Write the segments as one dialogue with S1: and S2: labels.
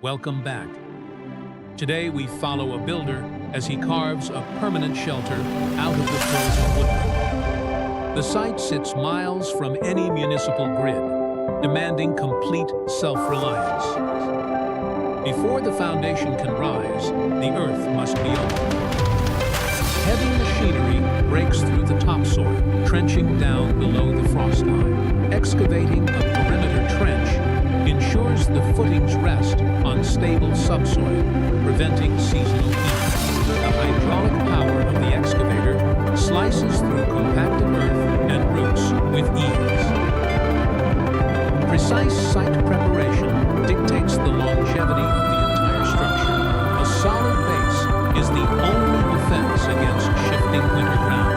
S1: Welcome back. Today we follow a builder as he carves a permanent shelter out of the frozen woodland. The site sits miles from any municipal grid, demanding complete self-reliance. Before the foundation can rise, the earth must be opened. Heavy machinery breaks through the topsoil, trenching down below the frost line. Excavating a perimeter trench ensures the footings rest on stable subsoil, preventing seasonal heat. The hydraulic power of the excavator slices through compacted earth and roots with ease. Precise site preparation dictates the longevity of the entire structure. A solid base is the only defense against shifting winter ground.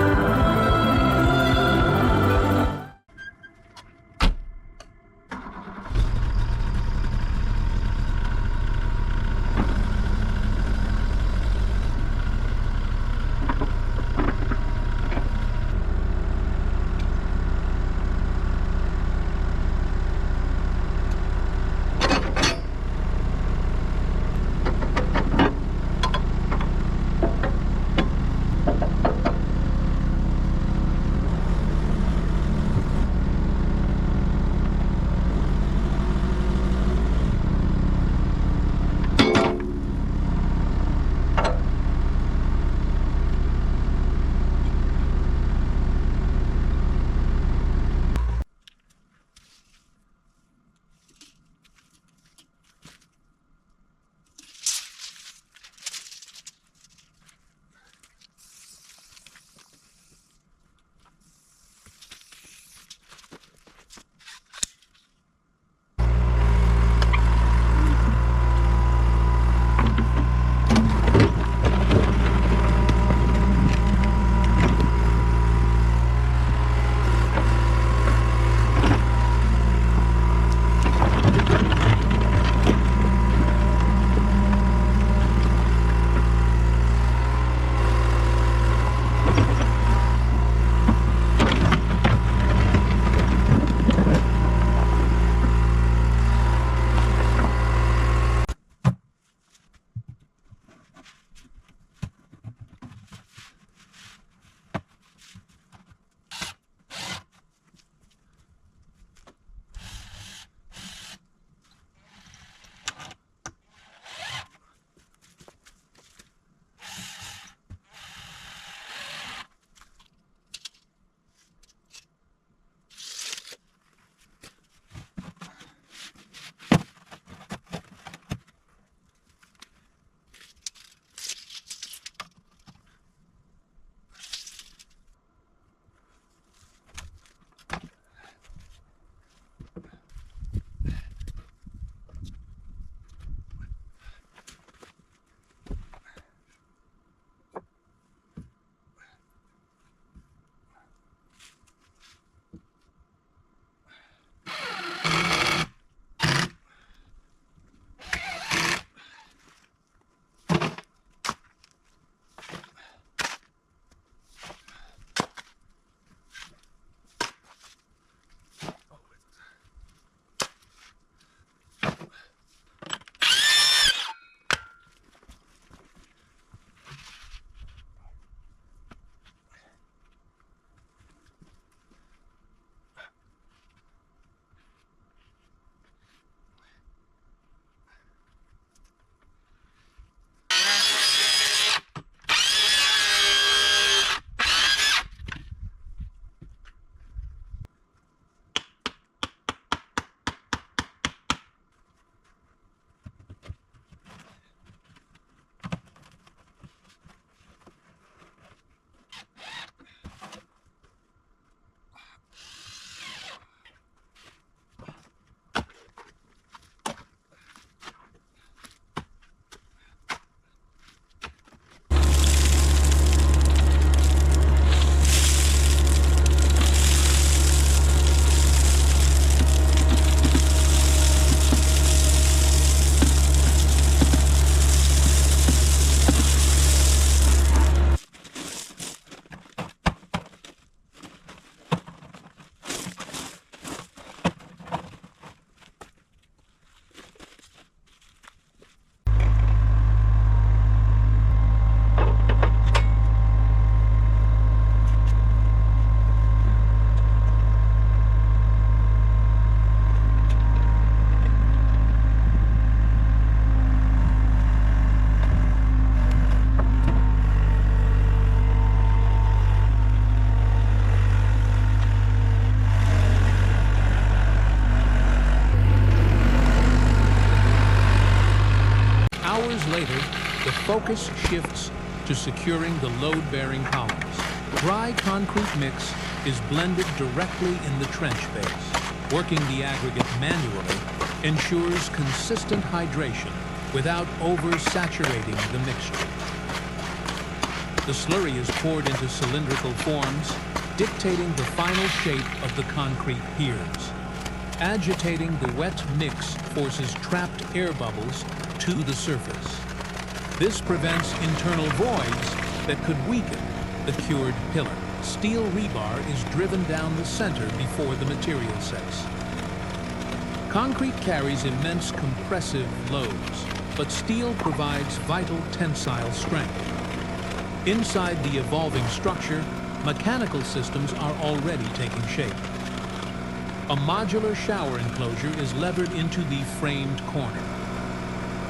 S1: later, the focus shifts to securing the load-bearing columns. Dry concrete mix is blended directly in the trench base. Working the aggregate manually ensures consistent hydration without oversaturating the mixture. The slurry is poured into cylindrical forms, dictating the final shape of the concrete piers. Agitating the wet mix forces trapped air bubbles to the surface. This prevents internal voids that could weaken the cured pillar. Steel rebar is driven down the center before the material sets. Concrete carries immense compressive loads, but steel provides vital tensile strength. Inside the evolving structure, mechanical systems are already taking shape. A modular shower enclosure is levered into the framed corner.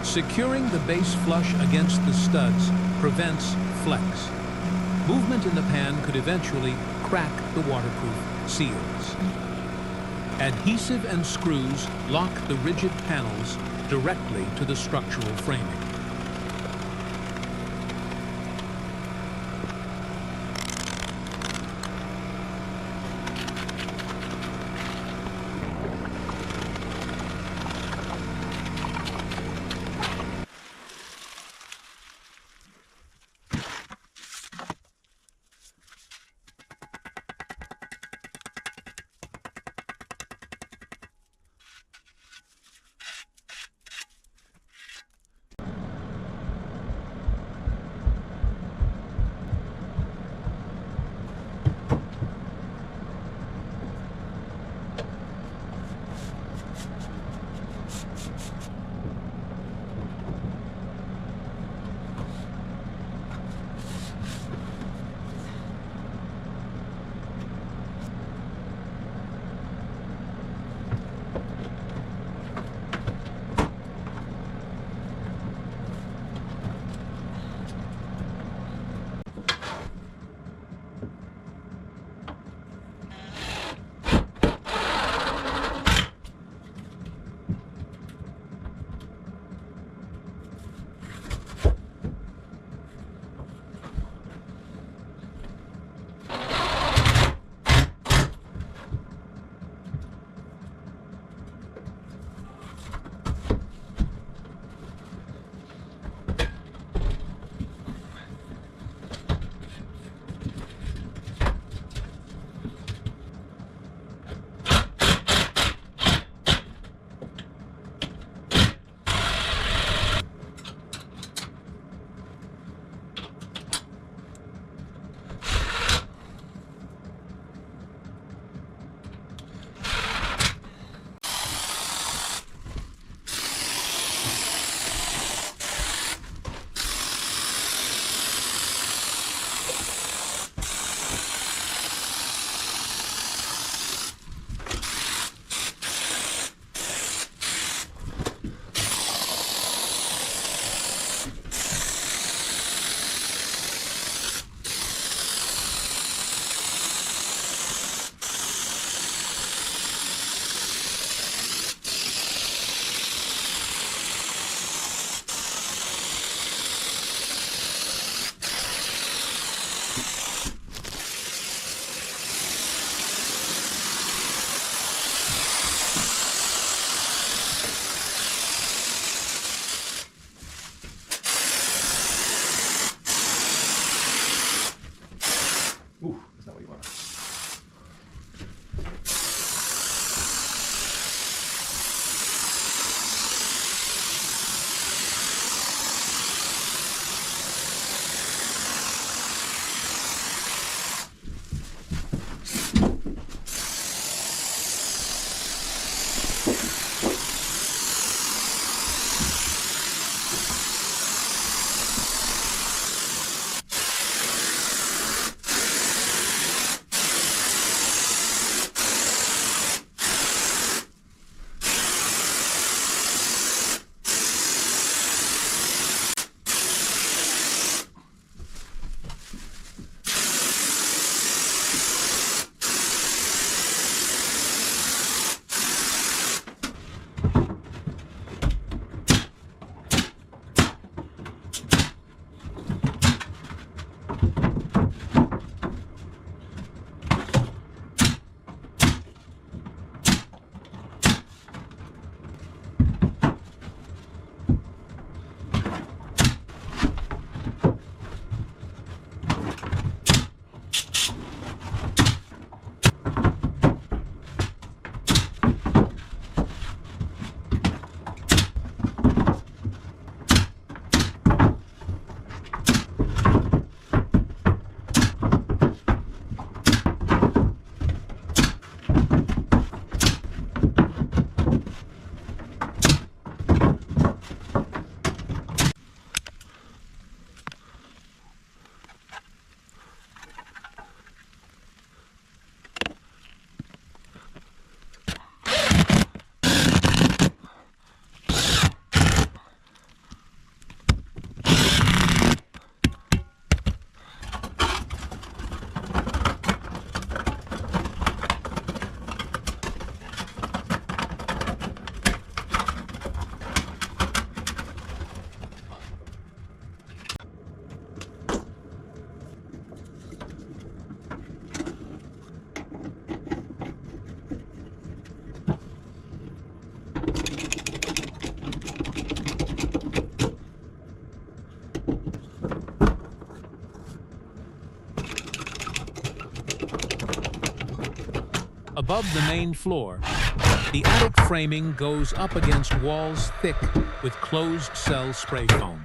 S1: Securing the base flush against the studs prevents flex. Movement in the pan could eventually crack the waterproof seals. Adhesive and screws lock the rigid panels directly to the structural framing. Above the main floor, the attic framing goes up against walls thick with closed-cell spray foam.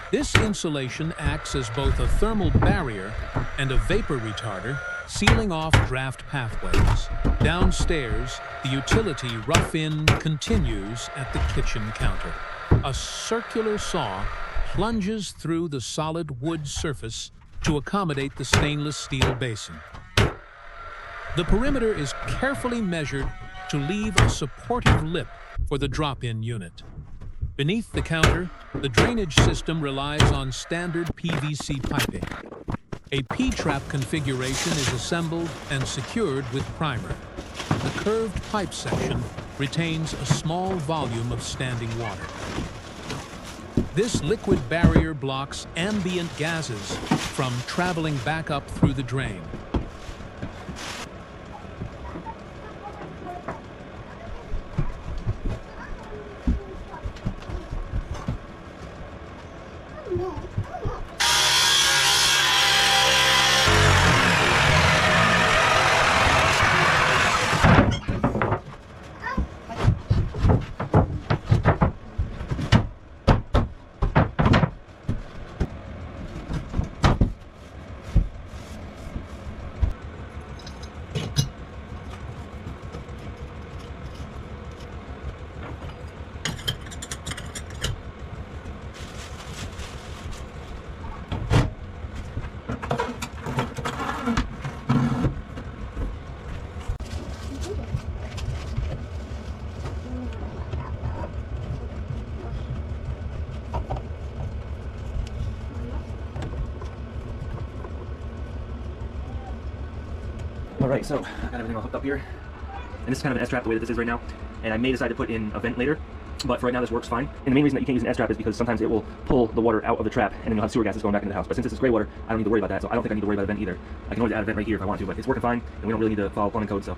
S1: This insulation acts as both a thermal barrier and a vapor retarder, sealing off draft pathways. Downstairs, the utility rough-in continues at the kitchen counter. A circular saw plunges through the solid wood surface to accommodate the stainless steel basin. The perimeter is carefully measured to leave a supportive lip for the drop-in unit. Beneath the counter, the drainage system relies on standard PVC piping. A P-trap configuration is assembled and secured with primer. The curved pipe section retains a small volume of standing water. This liquid barrier blocks ambient gases from traveling back up through the drain.
S2: Alright, so I got everything all hooked up here, and this is kind of an S-trap the way that this is right now, and I may decide to put in a vent later, but for right now this works fine. And the main reason that you can't use an S-trap is because sometimes it will pull the water out of the trap, and then you'll have sewer gases going back into the house. But since this is gray water, I don't need to worry about that, so I don't think I need to worry about a vent either. I can always add a vent right here if I want to, but it's working fine, and we don't really need to follow plumbing code, so.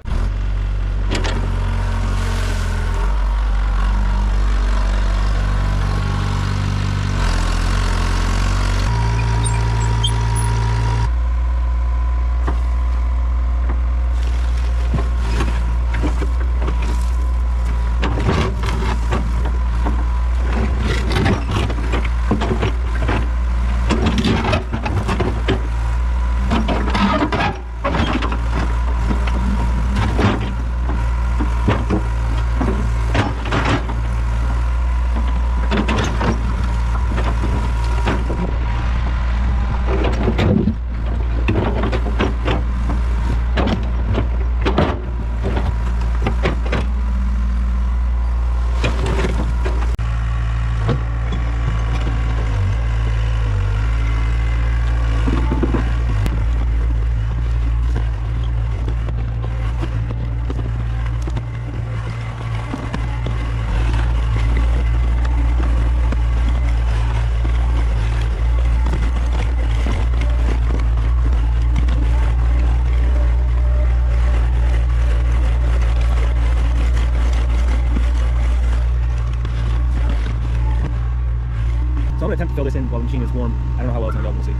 S2: So I'm going to attempt to fill this in while the machine is warm. I don't know how well it's going to go, we'll see.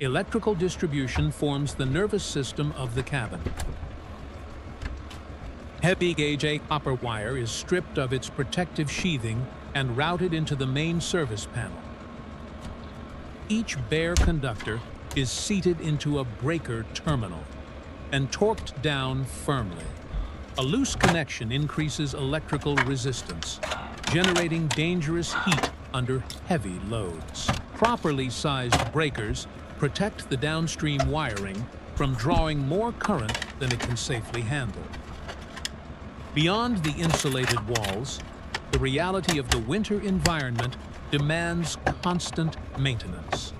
S1: Electrical distribution forms the nervous system of the cabin. Heavy-gauge copper wire is stripped of its protective sheathing and routed into the main service panel. Each bare conductor is seated into a breaker terminal and torqued down firmly. A loose connection increases electrical resistance, generating dangerous heat under heavy loads. Properly sized breakers protect the downstream wiring from drawing more current than it can safely handle. Beyond the insulated walls, the reality of the winter environment demands constant maintenance.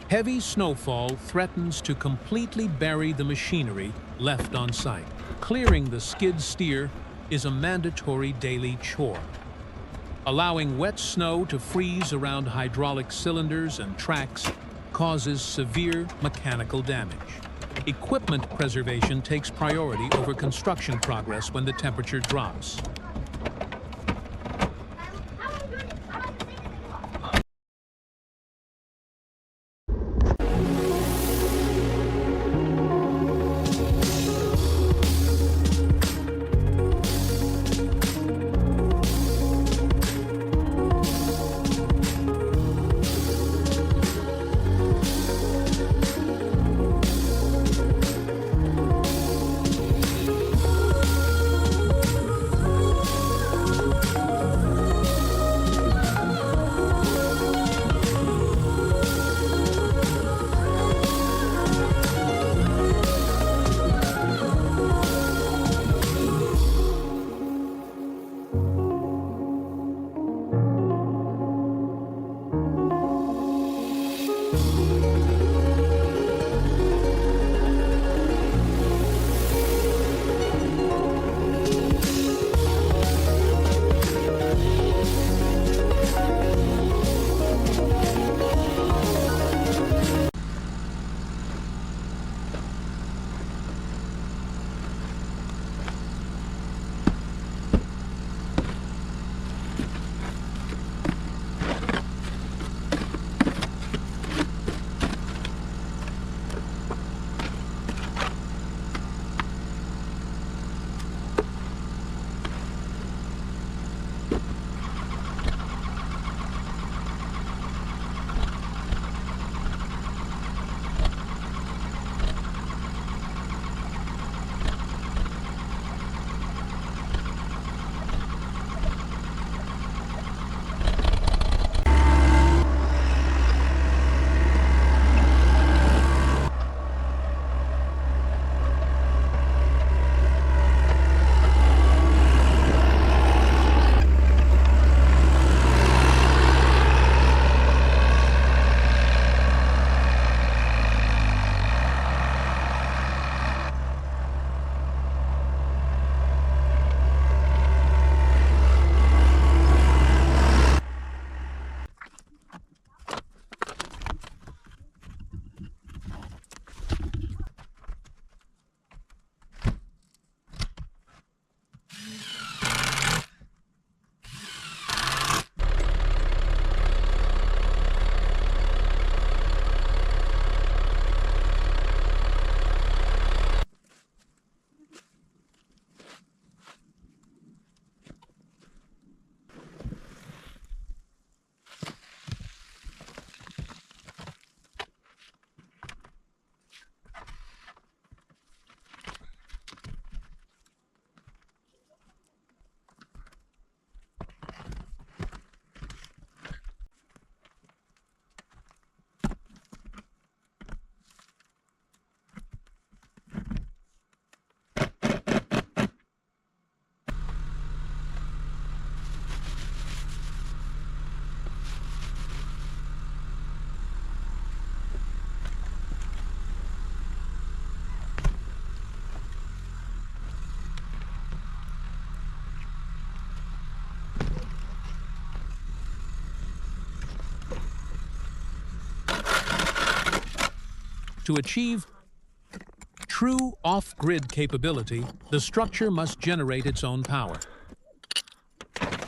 S1: Heavy snowfall threatens to completely bury the machinery left on site. Clearing the skid steer is a mandatory daily chore. Allowing wet snow to freeze around hydraulic cylinders and tracks causes severe mechanical damage. Equipment preservation takes priority over construction progress when the temperature drops. To achieve true off-grid capability, the structure must generate its own power.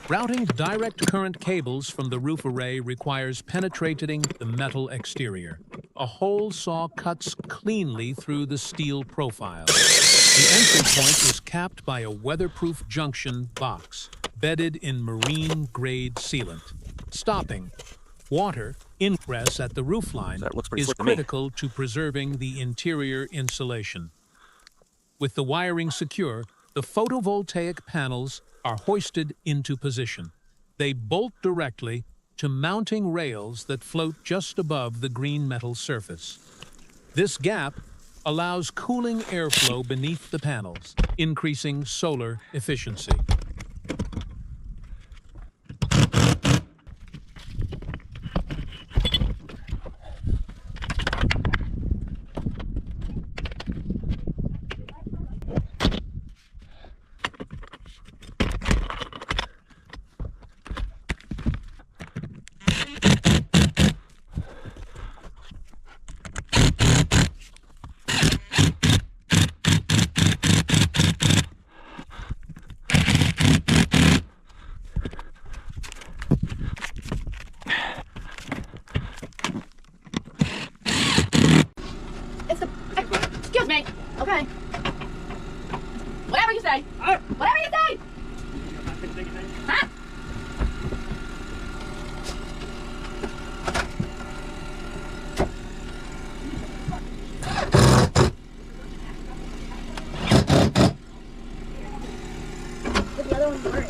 S1: Routing direct current cables from the roof array requires penetrating the metal exterior. A hole saw cuts cleanly through the steel profile. The entry point is capped by a weatherproof junction box, bedded in marine-grade sealant, stopping water ingress at the roofline
S2: That looks pretty
S1: is
S2: slick to me.
S1: critical to preserving the interior insulation. With the wiring secure, the photovoltaic panels are hoisted into position. They bolt directly to mounting rails that float just above the green metal surface. This gap allows cooling airflow beneath the panels, increasing solar efficiency.
S3: Excuse me. Okay. Whatever you say. Whatever you say. Huh? The other one's worse.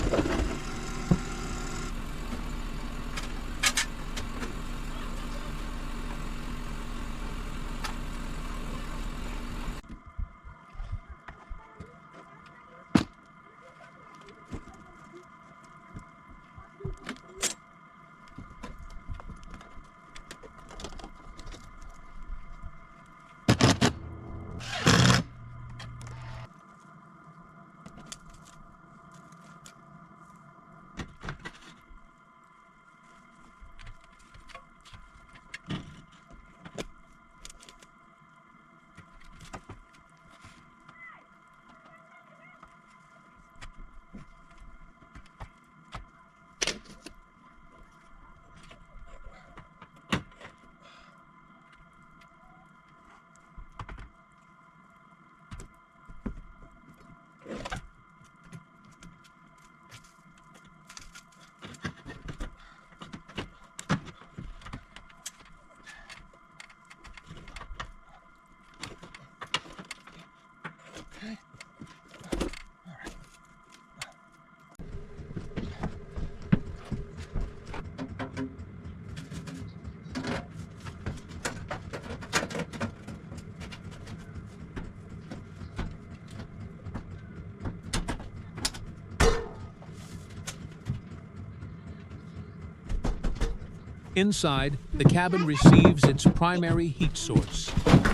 S1: Inside, the cabin receives its primary heat source.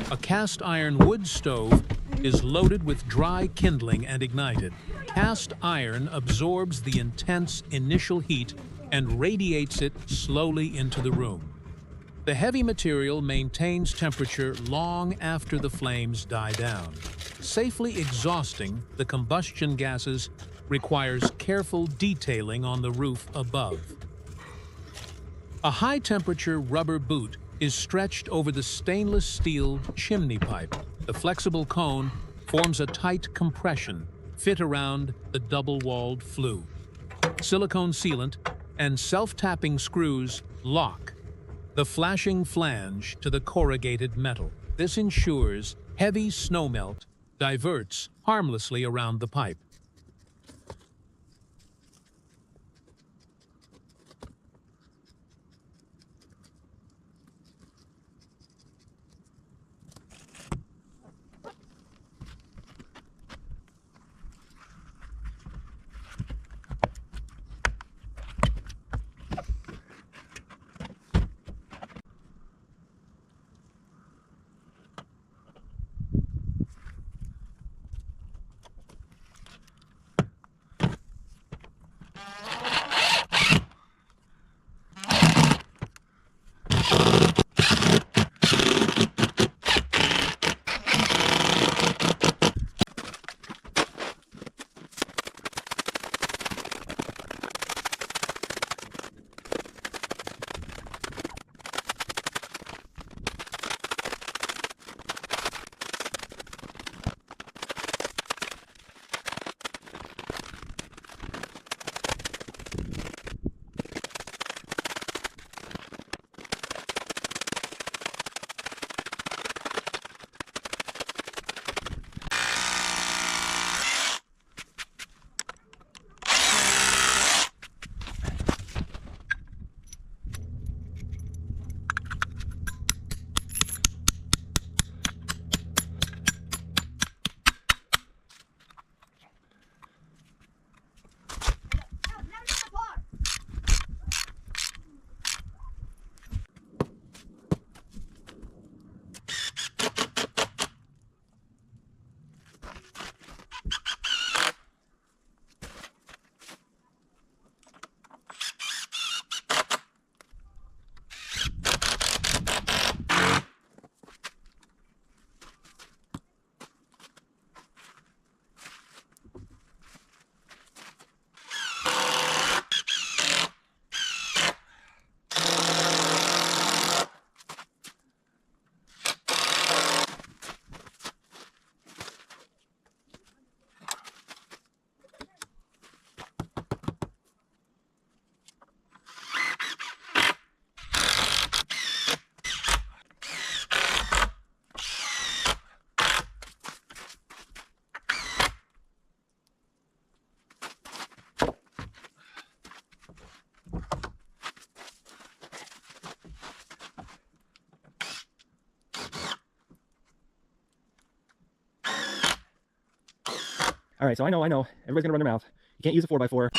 S1: A cast iron wood stove is loaded with dry kindling and ignited. Cast iron absorbs the intense initial heat and radiates it slowly into the room. The heavy material maintains temperature long after the flames die down. Safely exhausting the combustion gases requires careful detailing on the roof above. A high-temperature rubber boot is stretched over the stainless steel chimney pipe. The flexible cone forms a tight compression fit around the double-walled flue. Silicone sealant and self-tapping screws lock the flashing flange to the corrugated metal. This ensures heavy snowmelt diverts harmlessly around the pipe.
S2: All right, so I know. Everybody's gonna run their mouth. You can't use a 4x4.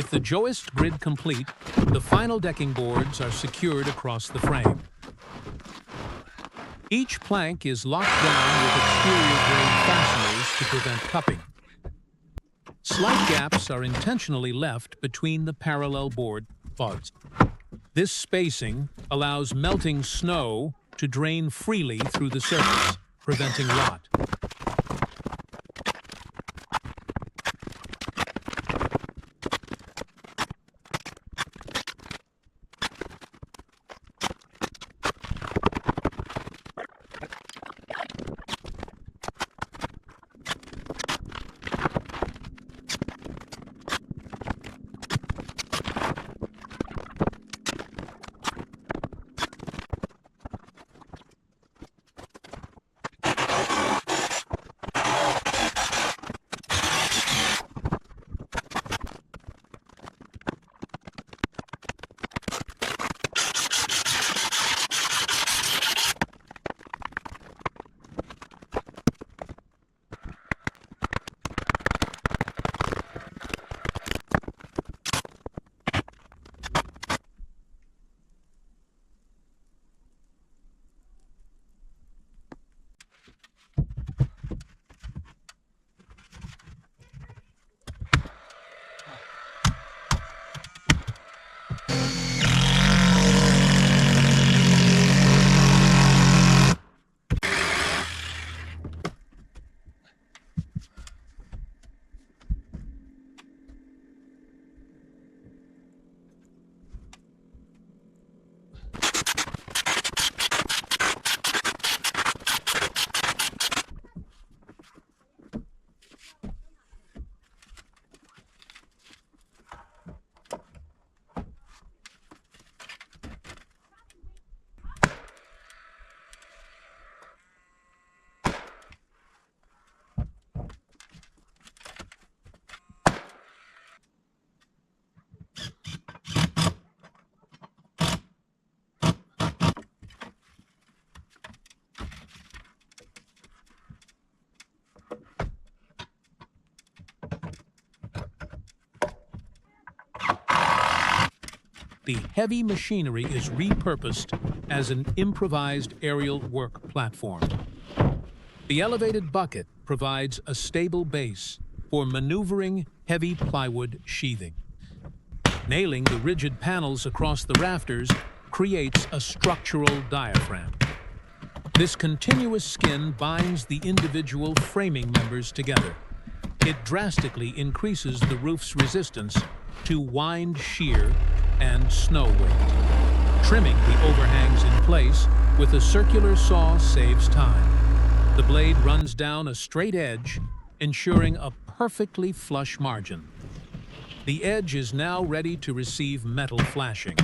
S1: With the joist grid complete, the final decking boards are secured across the frame. Each plank is locked down with exterior-grade fasteners to prevent cupping. Slight gaps are intentionally left between the parallel board buds. This spacing allows melting snow to drain freely through the surface, preventing rot. the heavy machinery is repurposed as an improvised aerial work platform. The elevated bucket provides a stable base for maneuvering heavy plywood sheathing. Nailing the rigid panels across the rafters creates a structural diaphragm. This continuous skin binds the individual framing members together. It drastically increases the roof's resistance to wind shear and snow weight. Trimming the overhangs in place with a circular saw saves time. The blade runs down a straight edge, ensuring a perfectly flush margin. The edge is now ready to receive metal flashing.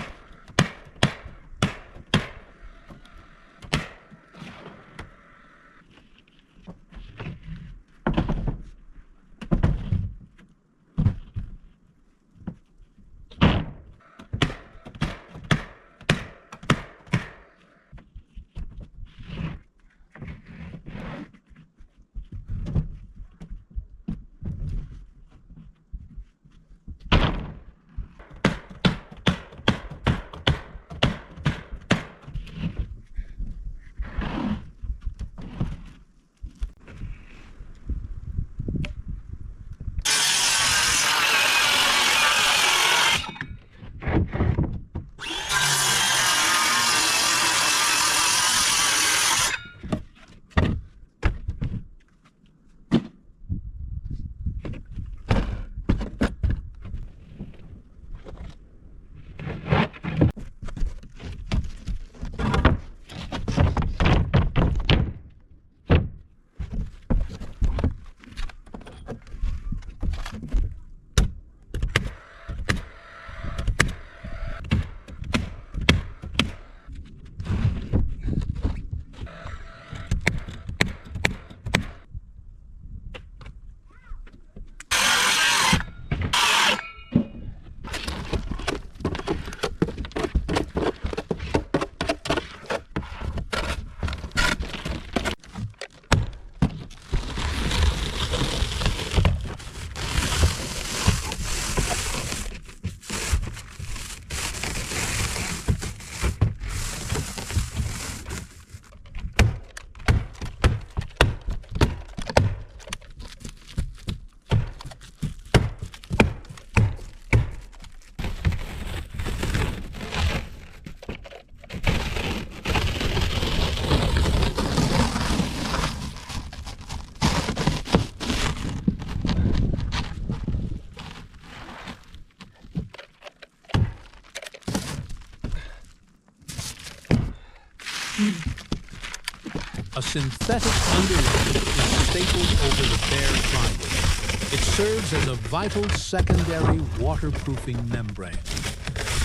S1: A synthetic underlay is stapled over the bare plywood. It serves as a vital secondary waterproofing membrane.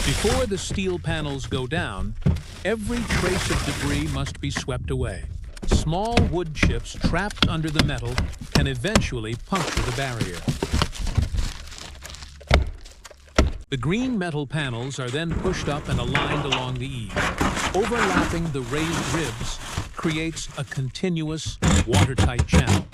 S1: Before the steel panels go down, every trace of debris must be swept away. Small wood chips trapped under the metal can eventually puncture the barrier. The green metal panels are then pushed up and aligned along the eaves. Overlapping the raised ribs creates a continuous, watertight channel.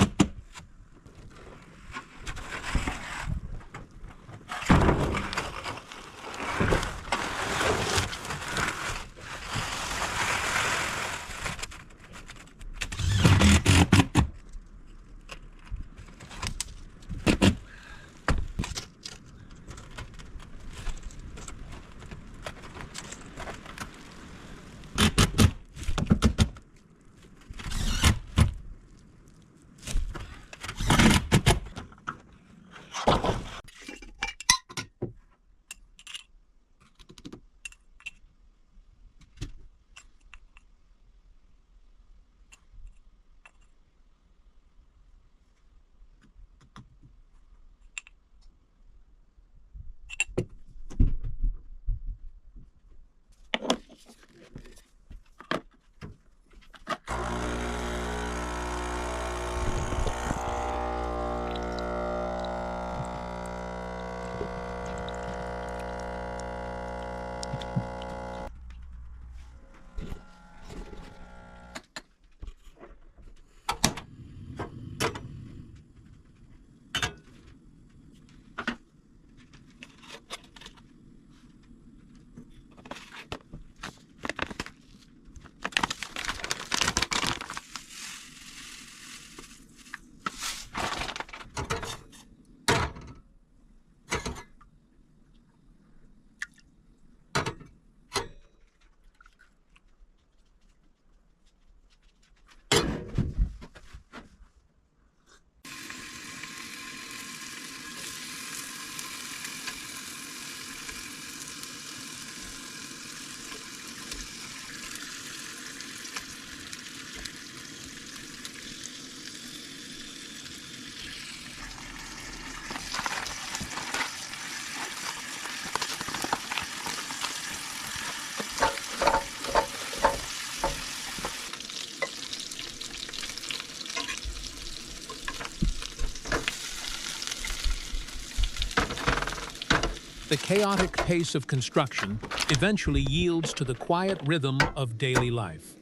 S1: The chaotic pace of construction eventually yields to the quiet rhythm of daily life.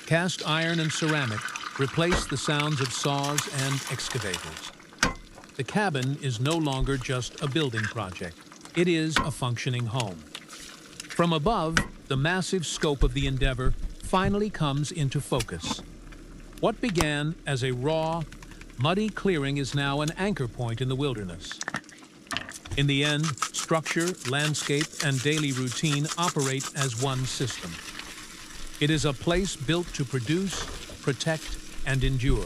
S1: Cast iron and ceramic replace the sounds of saws and excavators. The cabin is no longer just a building project. It is a functioning home. From above, the massive scope of the endeavor finally comes into focus. What began as a raw, muddy clearing is now an anchor point in the wilderness. In the end, structure, landscape, and daily routine operate as one system. It is a place built to produce, protect, and endure.